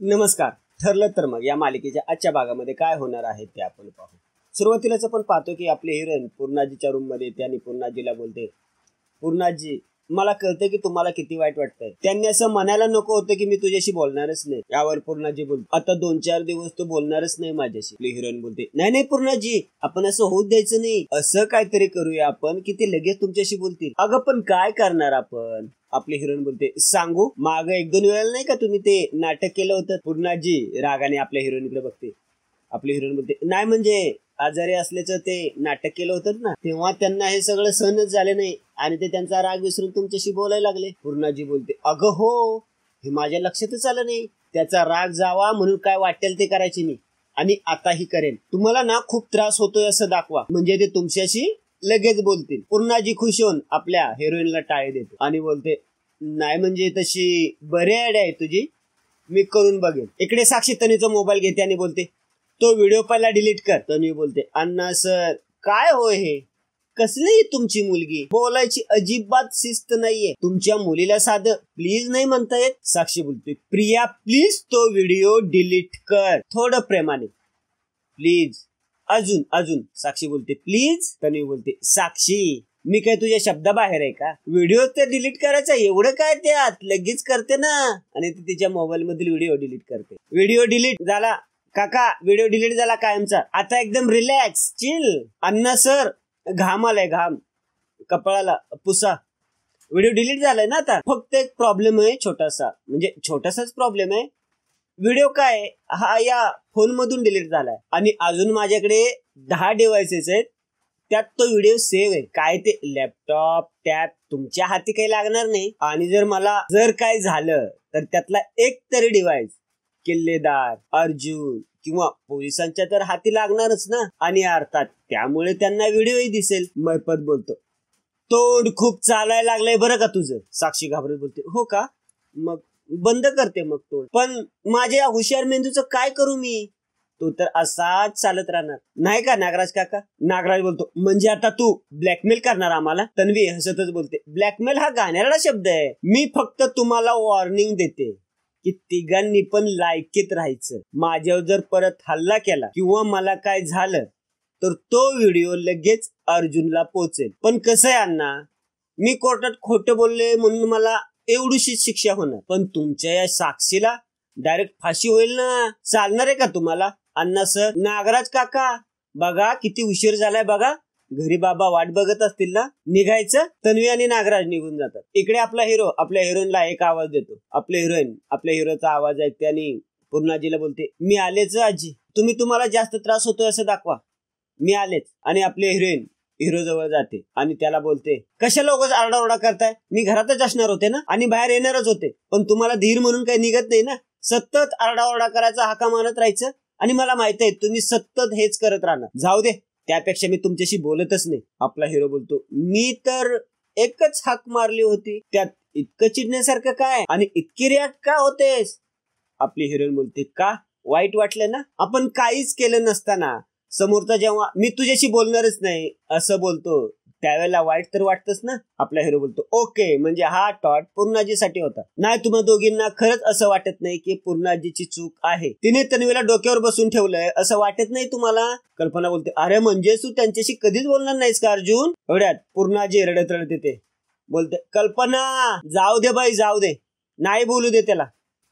नमस्कार. ठरलं तर मग या मालिकेच्या आजच्या भागामध्ये काय होणार आहे ते आपण पाहू. सुरुवातीलाच आपण पाहतो की आपले हिरोईन पूर्णाजीच्या रूम मध्ये येते आणि पूर्णाजीला बोलते, पूर्णाजी मला कळतं की तुम्हाला किती वाईट वाटतंय. त्यांनी असं म्हणायला नको होतं की मी तुझ्याशी बोलणारच नाही. यावर पूर्णाजी बोलते, आता 2-4 दिवस तू बोलणारच नाही माझ्याशी. आपली हिरोईन बोलते, नाही नाही पूर्णाजी, आपण असं होऊ द्यायचं नाही. असं काहीतरी करूया आपण की ते लगेच तुमच्याशी बोलतील. अगं पण काय करणार आपण. आपली हिरोईन बोलते, सांगू, माग 1-2 वेळेला नाही का तुम्ही ते नाटक केलं होतं. पूर्णाजी रागाने आपल्या हिरोईनकडे बघते. आपली हिरोईन बोलते, नाही म्हणजे आजारी असल्याचं ते नाटक केलं होतं ना, तेव्हा त्यांना हे सगळं सहनच झाले नाही आणि ते त्यांचा राग विसरून तुमच्याशी बोलायला लागले. पूर्णाजी बोलते, अगं हो, हे माझ्या लक्षातच आलं नाही. त्याचा राग जावा म्हणून काय वाटेल ते करायचे मी, आणि आताही करेन. तुम्हाला ना खूप त्रास होतोय असं दाखवा, म्हणजे ते तुमच्याशी लगेच बोलतील. पूर्णाजी खुश होऊन आपल्या हिरोईनला टाळी देते आणि बोलते, नाही म्हणजे तशी बरी आयडिया आहे तुझी, मी करून बघेन. इकडे साक्षी तन्वीचा मोबाईल घेते आणि बोलते, तो व्हिडिओ पहिला डिलीट कर. तन्वी बोलते, अण्णा सर काय होय हे, कसली तुमची मुलगी, बोलायची अजिबात शिस्त नाहीये. तुमच्या मुलीला साधं प्लीज नाही म्हणता येत. साक्षी बोलते, प्रिया प्लीज तो व्हिडिओ डिलीट कर, थोडं प्रेमाने प्लीज. अजून अजून. साक्षी बोलते, प्लीज. तन्वी बोलते, साक्षी मी काय तुझ्या शब्दाबाहेर आहे का, व्हिडिओ तर डिलीट करायचा, एवढं काय त्यात, लगेच करते ना. आणि ती तिच्या मोबाईल मधील व्हिडिओ डिलीट करते. व्हिडिओ डिलीट झाला काका, व्हिडिओ डिलीट झाला कायमचा, आता एकदम रिलॅक्स चिल. अण्णा सर घाम आलाय, घाम कपाळाला पुसा. व्हिडिओ डिलीट झालाय ना आता, फक्त एक प्रॉब्लेम आहे छोटासा, म्हणजे छोटासाच प्रॉब्लेम आहे. व्हिडिओ काय हा या फोन मधून डिलीट झालाय आणि अजून माझ्याकडे 10 डिव्हाइसेस आहेत, त्यात तो व्हिडिओ सेव्ह आहे. काय ते लॅपटॉप टॅब तुमच्या हाती काही लागणार नाही, आणि जर काय झालं तर त्यातला एक तरी डिव्हाइस किल्लेदार, अर्जुन किंवा पोलिसांच्या तर हाती लागणारच ना, आणि अर्थात त्यामुळे त्यांना व्हिडिओही दिसेल. मैपत बोलतो, तोंड खूप चालायला लागलंय बरं का तुझं. साक्षी घाबरत बोलते, हो का, मग बंद करते मग तोंड. पण माझ्या हुशार मेंदूचं काय करू मी, तो तर असाच चालत राहणार नाही का नागराज काका. नागराज बोलतो, म्हणजे आता तू ब्लॅकमेल करणार आम्हाला. तन्वी हसतच बोलते, ब्लॅकमेल हा गाण्याला शब्द आहे, मी फक्त तुम्हाला वॉर्निंग देते की तिघांनी पण लायकीत राहायचं. माझ्यावर जर परत हल्ला केला किंवा मला काय झालं तर तो व्हिडिओ लगेच अर्जुनला पोहोचेल. पण कसं आहे अण्णा, मी कोर्टात खोटं बोलले म्हणून मला एवढीशी शिक्षा होणार, पण तुमच्या या साक्षीला डायरेक्ट फाशी होईल ना, चालणार आहे का तुम्हाला. अण्णा सर, नागराज काका बघा किती उशीर झालाय बघा, घरी बाबा वाट बघत असतील ना, निघायचं. तन्वी आणि नागराज निघून जातात. इकडे आपला हिरो आपल्या हिरोईनला एक आवाज देतो. आपले हिरोईन आपल्या हिरोचा आवाज ऐकते आणि पूर्णाजीला बोलते, मी आलेच आजी, तुम्हाला जास्त त्रास होतोय असं दाखवा, मी आलेच. आणि आपले हिरोईन हिरो जवळ जाते आणि त्याला बोलते, कशाला उगाच आरडाओरडा करताय, मी घरातच असणार होते ना आणि बाहेर येणारच होते, पण तुम्हाला धीर म्हणून काही निघत नाही ना, सतत आरडाओरडा करायचा, हाका मारत राहायचं, आणि मला माहित आहे तुम्ही सतत हेच करत राहणार. जाऊ दे, त्यापेक्षा मी तुमच्याशी बोलतच नाही. आपला हिरो बोलतो, मी तर एकच हाक मारली होती, त्यात इतकं चिडण्यासारखं काय आणि इतकी रिॲक्ट का होतेस. आपली हिरोईन बोलते, का वाईट वाटलं ना, आपण काहीच केलं नसताना समोरचा जेव्हा मी तुझ्याशी बोलणारच नाही असं बोलतो त्यावेळेला वाईट तर वाटतच ना. आपला हिरो बोलतो, ओके, म्हणजे हा टॉट पूर्णाजीसाठी होता. नाही तुम्हा दोघींना खरंच असं वाटत नाही की पूर्णाजीची चूक आहे, तिने तन्वीला डोक्यावर बसून ठेवलंय असं वाटत नाही तुम्हाला. कल्पना बोलते, अरे म्हणजे तू त्यांच्याशी कधीच बोलणार नाहीस का अर्जुन. एवढ्यात पूर्णाजी रडत रडत येते, बोलते, कल्पना जाऊ दे बाई, जाऊ दे, नाही बोलू दे त्याला,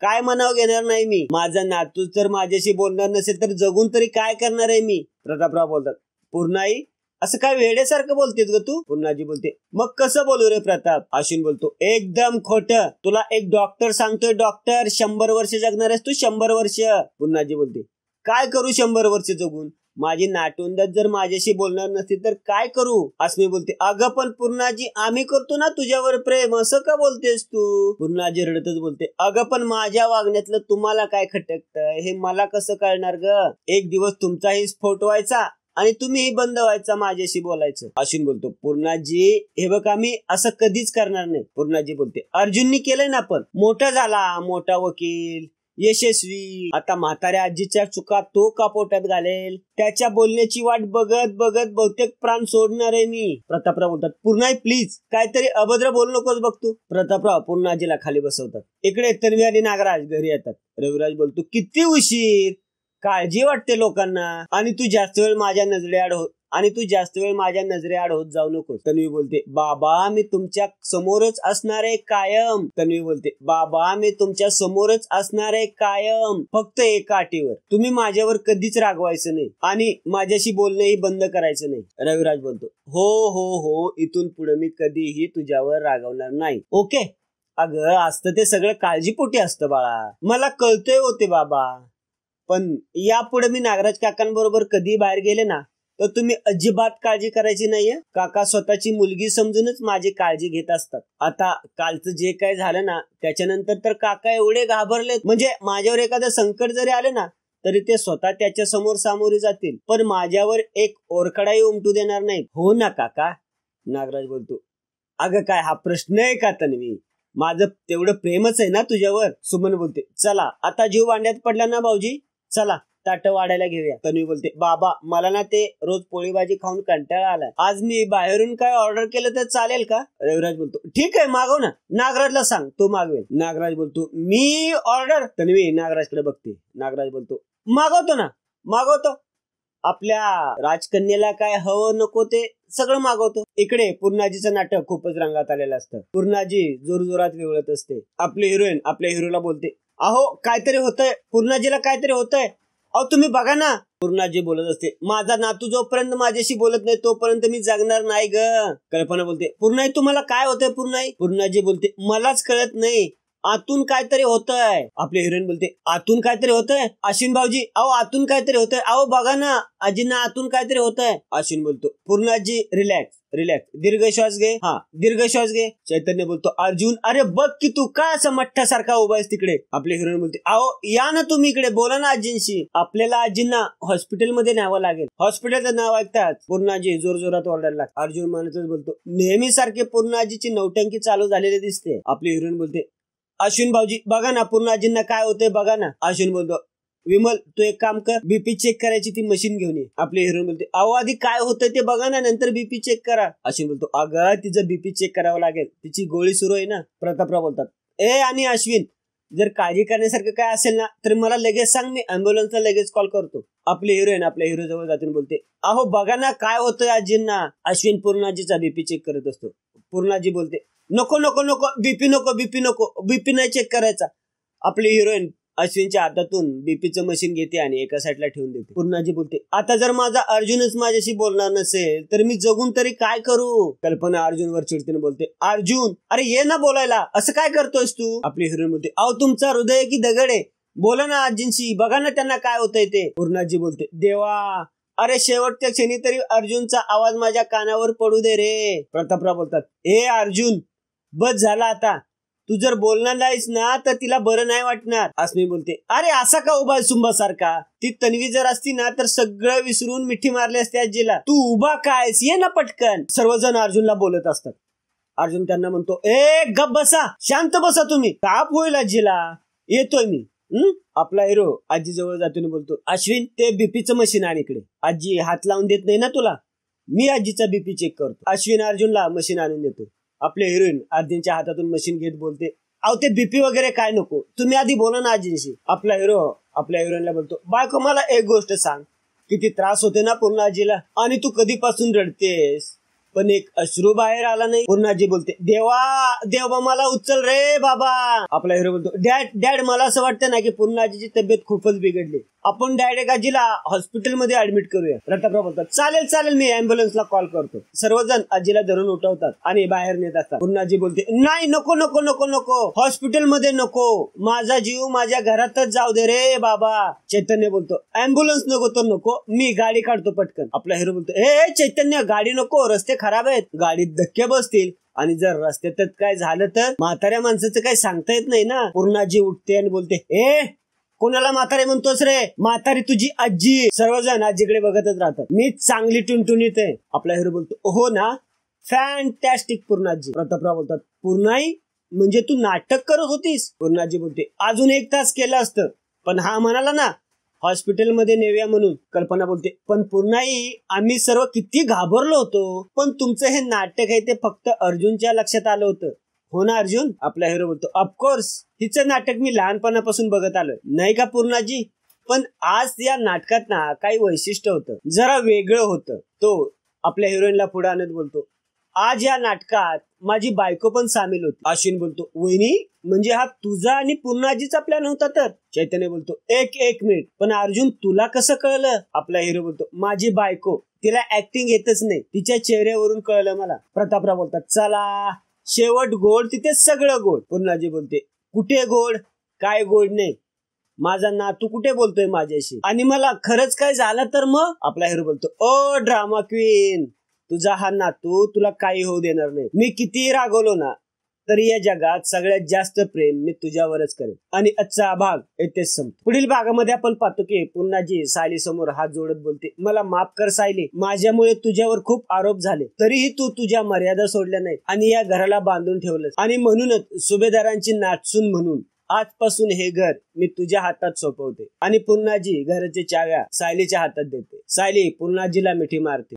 काय म्हणावं घेणार नाही मी. माझा नातू जर माझ्याशी बोलणार नसेल तर जगून तरी काय करणार आहे मी. प्रतापराव बोलतात, पूर्णाई असं काय वेड्यासारखं बोलतेस ग तू. पूर्णाजी बोलते, मग कसं बोलू रे प्रताप. अश्विन बोलतो, एकदम खोटं, तुला एक डॉक्टर सांगतोय, डॉक्टर 100 वर्ष जगणार आहेस तू, 100 वर्ष. पूर्णाजी बोलते, काय करू 100 वर्ष जगून, माझी नातवंडात जर माझ्याशी बोलणार नसतील तर काय करू. अस्मी बोलते, अगं पण पूर्णाजी आम्ही करतो ना तुझ्यावर प्रेम, असं का बोलतेस तू. पूर्णाजी रडतच बोलते, अगं पण माझ्या वागण्यातलं तुम्हाला काय खटकतं हे मला कसं कळणार ग. एक दिवस तुमचाही स्फोट व्हायचा आणि तुम्हीही बंद व्हायचा माझ्याशी बोलायचं. अश्विन बोलतो, पूर्णाजी हे बघ आम्ही असं कधीच करणार नाही. पूर्णाजी बोलते, अर्जुननी केलंय ना, पण मोठा झाला, मोठा वकील, यशस्वी. आता म्हाताऱ्या आजीच्या चुका तो का पोटात घालेल? त्याच्या बोलण्याची वाट बघत बघत बहुतेक प्राण सोडणार आहे मी. प्रतापराव बोलतात, पूर्णाई प्लीज काहीतरी अभद्र बोलू नकोस बघ तू. प्रतापराव पूर्ण आजीला खाली बसवतात. इकडे तन्वी आणि नागराज घरी येतात. रविराज बोलतो, किती उशीर, काळजी वाटते लोकांना आणि तू जास्त वेळ माझ्या नजरेआड होत जाऊ नकोस. तन्वी बोलते, बाबा मी तुमच्या समोरच असणार आहे कायम. तन्वी बोलते, बाबा मी तुमच्या समोरच असणार आहे कायम, फक्त एका अटीवर, तुम्ही माझ्यावर कधीच रागवायचं नाही आणि माझ्याशी बोलणंही बंद करायचं नाही. रविराज बोलतो, हो हो हो, इथून पुढे मी कधीही तुझ्यावर रागवणार नाही. ओके? अगं असतं ते सगळं काळजीपोटी असतं बाळा, मला कळतंय होते बाबा, पण यापुढे मी नागराज काकांबरोबर कधी बाहेर गेले ना तर तुम्ही अजिबात काळजी करायची नाहीये. काका स्वतःची मुलगी समजूनच माझी काळजी घेत असतात. आता कालचं जे काय झालं ना त्याच्यानंतर तर काका एवढे घाबरलेत, म्हणजे माझ्यावर एखादं संकट जरी आले ना तरी ते स्वतः त्याच्या समोर सामोरे जातील, पण माझ्यावर एक ओरखडाही उमटू देणार नाहीत. हो ना काका? नागराज बोलतो, अगं काय हा प्रश्न आहे का तन्वी, माझं तेवढं प्रेमच आहे ना तुझ्यावर. सुमन बोलते, चला आता जीव वांड्यात पडला ना भाऊजी, चला ताट वाढायला घेऊया. तन्वी बोलते, बाबा मला ना ते रोज पोळी भाजी खाऊन कंटाळा आलाय, आज मी बाहेरून काय ऑर्डर केलं तर चालेल का? रविराज बोलतो, ठीक आहे मागव ना, नागराजला सांग तो मागवेल. नागराज बोलतो, मी ऑर्डर? तन्वी नागराजकडे बघते. नागराज बोलतो, मागवतो ना, मागवतो, आपल्या राजकन्याला काय हवं नको ते सगळं मागवतो. इकडे पूर्णाजीचं नाटक खूपच रंगात आलेलं असतं. पूर्णाजी जोरजोरात विवळत असते. आपली हिरोईन आपल्या हिरोला बोलते, अहो काहीतरी होतंय, पूर्णाजीला काहीतरी होतंय, अहो तुम्ही बघा ना. पूर्णाजी बोलत असते, माझा नातू जोपर्यंत माझ्याशी बोलत नाही तोपर्यंत मी जगणार नाही ग. कल्पना बोलते, पूर्णाई तुम्हाला काय होतंय पूर्णाई? पूर्णाजी बोलते, मलाच कळत नाही, आतून काहीतरी होतंय. आपले हिरोईन बोलते, आतून काहीतरी होतंय? अश्विन भाऊजी अहो आतून काहीतरी होतंय, अहो बघा ना आजींना आतून काहीतरी होतंय. अश्विन बोलतो, पूर्णाजी रिलॅक्स रिलॅक्स, दीर्घ श्वास घे, हा दीर्घ श्वास घे. चैतन्य बोलतो, अर्जुन अरे बघ की तू काय असं मठ्ठासारखा उभा आहेस तिकडे. आपले हिरोईन बोलते, अहो या ना तुम्ही इकडे, बोला ना आजींशी, आपल्याला आजींना हॉस्पिटलमध्ये न्यावं लागेल. हॉस्पिटलचं नाव ऐकतात पूर्णाजी जोरजोरात ओरडायला लागतात. अर्जुन मानतच बोलतो, नेहमी सारखे पूर्णाजीची नौटंकी चालू झालेली दिसते. आपली हिरोईन बोलते, अश्विन भाऊजी बघा ना पूर्णाजींना काय होतंय बघा ना. अश्विन बोलतो, विमल तू एक काम कर, बीपी चेक करायची ती मशीन घेऊन ये. आपले हिरोईन बोलते, अहो आधी काय होतंय ते बघा ना, नंतर बीपी चेक करा. अश्विन बोलतो, अगं तिचं बीपी चेक करावं लागेल, तिची गोळी सुरू आहे ना. प्रतापराव बोलतात, आणि अश्विन जर काळजी करण्यासारखं काय असेल ना तर मला लगेच सांग, मी अँब्युलन्सला लगेच कॉल करतो. आपली हिरोईन आपल्या हिरो जवळ जाते बोलते, अहो बघा ना काय होतंय आजींना. अश्विन पूर्णाजीचा बीपी चेक करत असतो. पूर्णाजी बोलते, नको नको नको, बीपी नको, बीपी नको, बीपी नाही चेक करायचा. आपली हिरोईन अश्विनच्या हातातून बीपीचं मशीन घेते आणि एका साईडला ठेवून देते. पूर्णाजी बोलते, आता जर माझा अर्जुनच माझ्याशी बोलणार नसेल तर मी जगून तरी काय करू? कल्पना अर्जुनवर चिडतीने बोलते, अर्जुन अरे ये ना बोलायला, असं काय करतोयस तू? आपली हिरोईन बोलते, अहो तुमचा हृदय की दगड आहे, बोला ना आजींशी, बघा ना त्यांना काय होतंय ते. पूर्णाजी बोलते, देवा अरे शेवटच्या क्षणी तरी अर्जुनचा आवाज माझ्या कानावर पडू दे रे. प्रतापराव बोलतात, अर्जुन बस झाला आता, तू जर बोलणार नाहीस ना तर तिला बरं नाही वाटणार. अस्मी बोलते, अरे असा का उभा सुंभासारखा, ती तन्वी जर असती ना तर सगळं विसरून मिठी मारली असते आजीला, तू उभा कायस, ये ना पटकन. सर्वजण अर्जुनला बोलत असतात. अर्जुन त्यांना म्हणतो, गप बसा, शांत बसा तुम्ही, ताप होईल आजीला, येतोय मी. आपला हिरो आजी जवळ जातून बोलतो, अश्विन ते बीपीचं मशीन आण इकडे, आजी हात लावून देत नाही ना तुला, मी आजीचा बीपी चेक करतो. अश्विन अर्जुनला मशीन आणून देतो. आपले हिरोईन आजींच्या हातातून मशीन घेत बोलते, अहो ते बीपी वगैरे काय नको, तुम्ही आधी बोला ना आजींशी. आपला हिरो आपल्या हिरोईनला बोलतो, बायको मला एक गोष्ट सांग, किती त्रास होते ना पूर्ण आजीला आणि तू कधीपासून रडतेस पण एक अश्रू बाहेर आला नाही. पूर्णाजी बोलते, देवा देवा मला उचल रे बाबा. आपला हिरो बोलतो, डॅड मला असं वाटतं ना की पूर्णाजीची तब्येत खूपच बिघडली, आपण डायरेक्ट आजीला हॉस्पिटलमध्ये ऍडमिट करूया. प्रतापराव बोलतात, चालेल चालेल, मी अँब्युलन्सला कॉल करतो. सर्वजण आजीला धरून उठवतात आणि बाहेर नेत असतात. पूर्णाजी बोलते, नाही नको नको नको नको, हॉस्पिटलमध्ये नको, माझा जीव माझ्या घरातच जाऊ दे रे बाबा. चैतन्य बोलतो, अँब्युलन्स नको तर नको, मी गाडी काढतो पटकन. आपला हिरो बोलतो, चैतन्य गाडी नको, रस्ते खराब आहेत, गाडीत धक्के बसतील आणि जर रस्त्यातच काय झालं तर म्हाताऱ्या माणसाचं काही सांगता येत नाही ना. पूर्णाजी उठते आणि बोलते, कोणाला म्हातारे म्हणतोस रे, म्हातारी तुझी आजी. सर्वजण आजीकडे बघतच राहतात. मी चांगली टुनटुनीत आहे. आपला हिरो बोलतो, हो ना, फॅन्टॅस्टिक पूर्णाजी. प्रतापराव बोलतात, पूर्णाई म्हणजे तू नाटक करत होतीस? पूर्णाजी बोलते, अजून 1 तास केलं असतं, पण हा म्हणाला ना हॉस्पिटलमध्ये नेऊया म्हणून. कल्पना बोलते, पण पूर्णाई आम्ही सर्व किती घाबरलो होतो, पण तुमचं हे नाटक आहे ते फक्त अर्जुनच्या लक्षात आलं होतं. हो ना अर्जुन? आपला हिरो बोलतो, ऑफकोर्स हिचं नाटक मी लहानपणापासून बघत आलोय, नाही का पूर्णाजी? पण आज या नाटकात ना काही वैशिष्ट्य होतं, जरा वेगळं होतं. तो आपल्या हिरोईनला पुढे आणत बोलतो, आज या नाटकात माझी बायको पण सामील होती. अश्विन बोलतो, वहिनी म्हणजे हा तुझा आणि पूर्णाजीचा प्लॅन होता तर? चैतन्य बोलतो, एक मिनिट, पण अर्जुन तुला कसं कळलं? आपला हिरो बोलतो, माझी बायको, तिला ऍक्टिंग येतच नाही, तिच्या चेहऱ्यावरून कळलं मला. प्रतापराव बोलतात, चला शेवट गोड तिथे सगळं गोड. पूर्णाजी बोलते, कुठे गोड? काय गोड नाही? माझा नातू कुठे बोलतोय माझ्याशी? आणि मला खरंच काय झालं तर मग? आपला हिरो बोलतो, ओ ड्रामा क्वीन, तुझा हा नातू तुला काही होऊ देणार नाही. मी कितीही रागवलो ना तरी या जगात सगळ्यात जास्त प्रेम मी तुझ्यावरच करेन. आणि आजचा भाग येथेच संपतो. पुढील भागामध्ये आपण पाहतो की पूर्णाजी सायली समोर हात जोडत बोलते, मला माफ कर सायली, माझ्यामुळे तुझ्यावर खूप आरोप झाले, तरीही तू तुझ्या मर्यादा सोडल्या नाही आणि या घराला बांधून ठेवलंस. आणि म्हणूनच सुभेदारांची नाचसून म्हणून आजपासून हे घर मी तुझ्या हातात सोपवते. आणि पूर्णाजी घराच्या चाव्या सायलीच्या हातात देते. सायली पूर्णाजीला मिठी मारते.